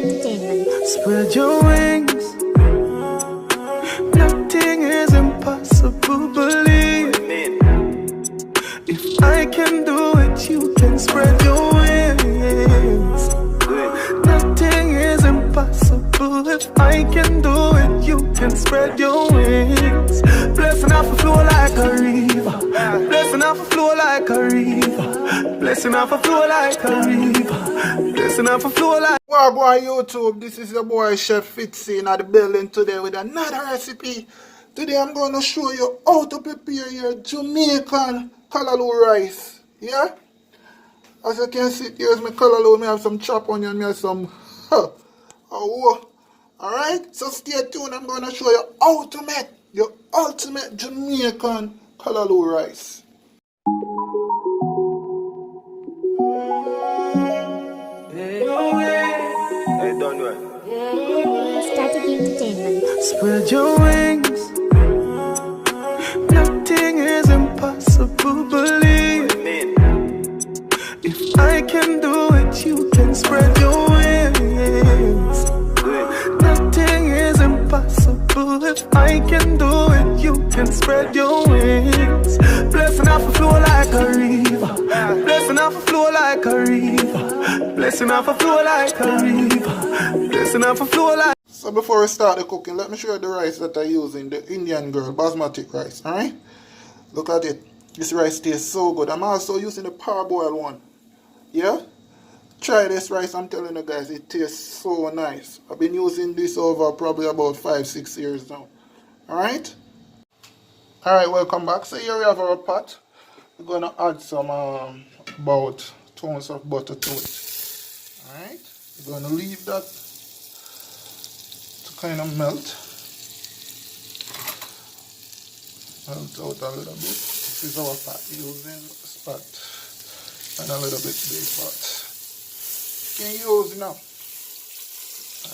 Entertainment. Spread your wings. Nothing is impossible, believe. If I can do it, you can spread your wings. Nothing is impossible. If I can do it, you can spread your wings. Blessing off a flow like a river. Blessing off a flow like a river. Blessing off a flow like a river. Blessing off a flow like. Wow, boy, YouTube, this is your boy Chef Fitzy in the building today with another recipe. Today I'm going to show you how to prepare your Jamaican callaloo rice. Yeah? As you can see, here's my callaloo. I have some chopped onion, I have some alright, so stay tuned. I'm going to show you how to make your ultimate Jamaican callaloo rice. Static Entertainment. Spread your wings. Nothing is impossible, believe. If I can do it, you can spread your wings. Nothing is impossible. If I can do it, you can spread your wings. Blessing off a flow like a river. Blessing off a flow like a river. Blessing off a flow like a river. Blessing off a flow like. So before we start the cooking, let me show you the rice that I use in the Indian girl basmati rice. Alright? Look at it. This rice tastes so good. I'm also using the parboiled one. Yeah? Try this rice, I'm telling you guys, it tastes so nice. I've been using this over probably about 5-6 years now. Alright? Alright, welcome back. So here we have our pot. We're gonna add some about 2 ounces of butter to it. Alright? We're gonna leave that to kind of melt out a little bit. This is our pot, using spot and a little bit big pot. You can use now.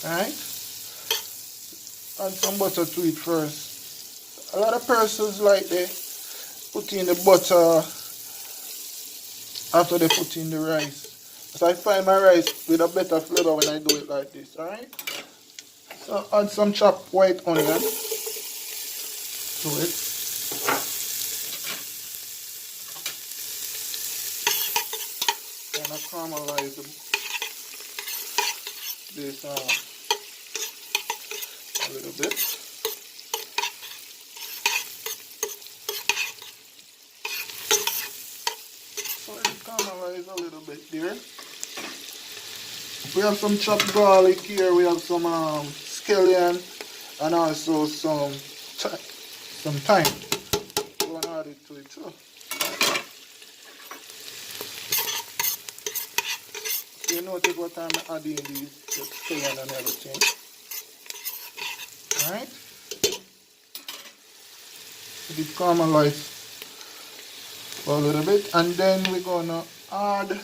Alright? Add some butter to it first. A lot of persons like they put in the butter after they put in the rice. So I find my rice with a better flavor when I do it like this. Alright? So add some chopped white onion to it. And I caramelize this a little bit. So let it caramelize a little bit there. We have some chopped garlic here. We have some scallion and also some thyme. We're gonna add it to it too. You notice what I'm adding these, the scallion and everything. Alright? It caramelize for a little bit, and then we're gonna add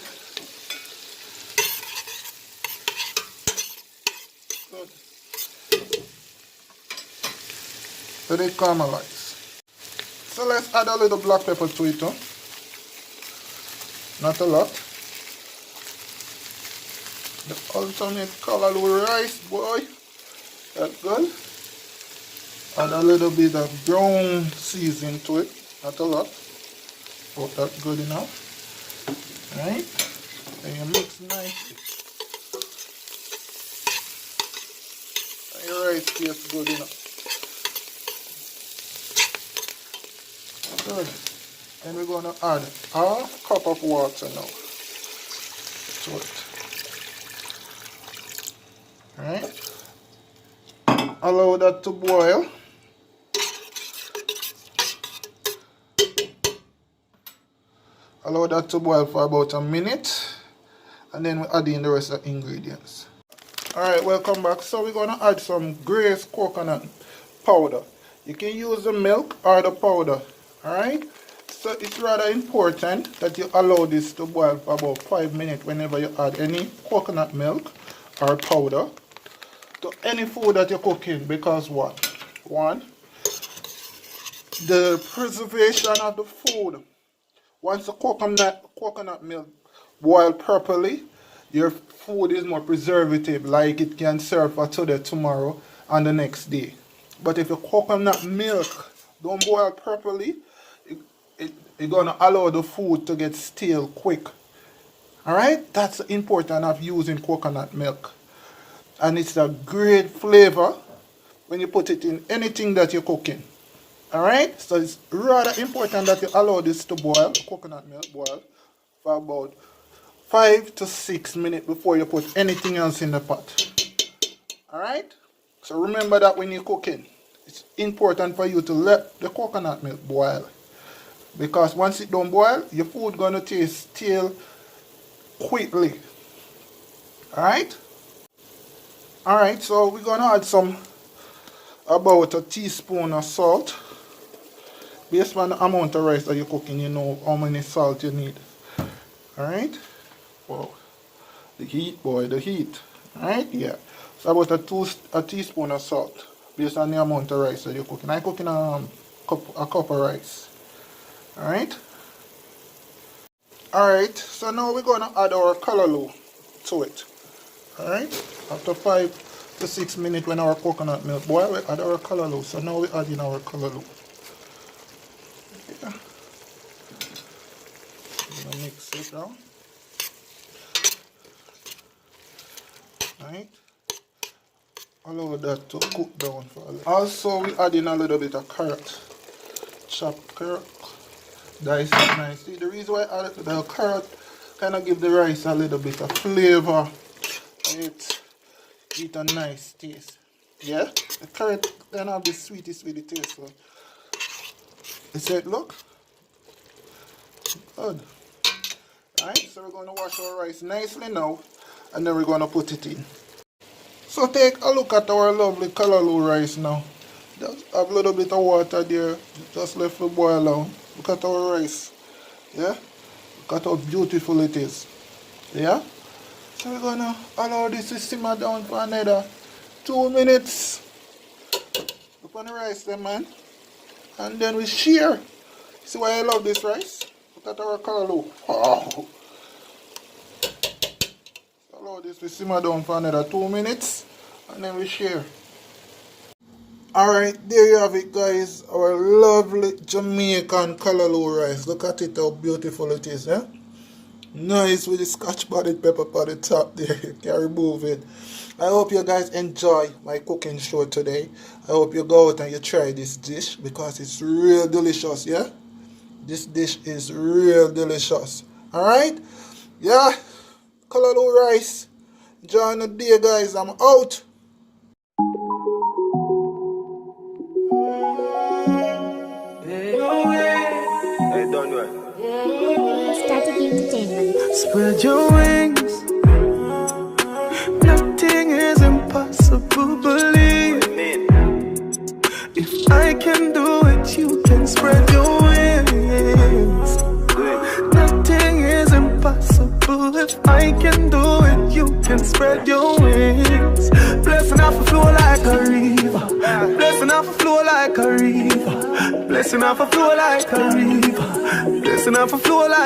let it caramelize. So let's add a little black pepper to it, not a lot. The ultimate callaloo rice, boy. That's good. Add a little bit of brown seasoning to it, not a lot. Oh, that's good enough. Alright. And you mix nicely. And your rice tastes good enough. Good. Then we're going to add a cup of water now to it. Alright. Allow that to boil. Allow that to boil for about a minute. And then we add in the rest of the ingredients. Alright, welcome back. So we're going to add some Grace coconut powder. You can use the milk or the powder. Alright. So it's rather important that you allow this to boil for about 5 minutes whenever you add any coconut milk or powder to any food that you're cooking, because what? One, the preservation of the food. Once the coconut milk boils properly, your food is more preservative, like it can serve for today, tomorrow, and the next day. But if your coconut milk don't boil properly, it's gonna allow the food to get stale quick. Alright? That's the importance of using coconut milk. And it's a great flavor when you put it in anything that you're cooking. Alright? So it's rather important that you allow this to boil, coconut milk boil, for about 5 to 6 minutes before you put anything else in the pot. Alright? So remember that when you're cooking, it's important for you to let the coconut milk boil. Because once it don't boil, your food gonna taste stale quickly. Alright? Alright, so we're gonna add about a teaspoon of salt. Based on the amount of rice that you're cooking, you know how many salt you need. Alright? Wow. The heat, boy, the heat. Alright? Yeah. So about a teaspoon of salt. Based on the amount of rice that you're cooking. I'm cooking a cup of rice. Alright? Alright, so now we're going to add our callaloo to it. Alright? After 5 to 6 minutes when our coconut milk boil, we add our callaloo. So now we're adding our callaloo. Yeah. I'm going to mix it now. Alright? Allow that to cook down for a little. Also, we add in a little bit of carrot. Chopped carrot. Dice it nice. See, the reason why I add the carrot kind of give the rice a little bit of flavor. It a nice taste. Yeah? The carrot kind of have this sweety taste. So. You see it look? Good. Alright, so we're going to wash our rice nicely now. And then we're going to put it in. So take a look at our lovely callaloo rice now. Just have a little bit of water there. Just left it boil down. Look at our rice. Yeah? Look at how beautiful it is. Yeah? So we're going to allow this to simmer down for another 2 minutes. Look on the rice there, man. And then we share. See why I love this rice? Look at our callaloo. Wow. Allow this to simmer down for another 2 minutes. And then we share. Alright, there you have it, guys. Our lovely Jamaican callaloo rice. Look at it, how beautiful it is, eh? Nice with the scotch bonnet pepper on the top there. You can remove it. I hope you guys enjoy my cooking show today. I hope you go out and you try this dish because it's real delicious, yeah? This dish is real delicious. Alright? Yeah? Callaloo rice. Enjoy the day, guys. I'm out. Hey, don't do it. Static Entertainment. Spread your wings. Nothing is impossible, believe. If I can do it, you can spread your wings. Nothing is impossible. If I can do it, you can spread your wings. Blessing off a flow like a river. Blessing off a flow like a river. Blessing off a flow like a river. Blessing off a flow like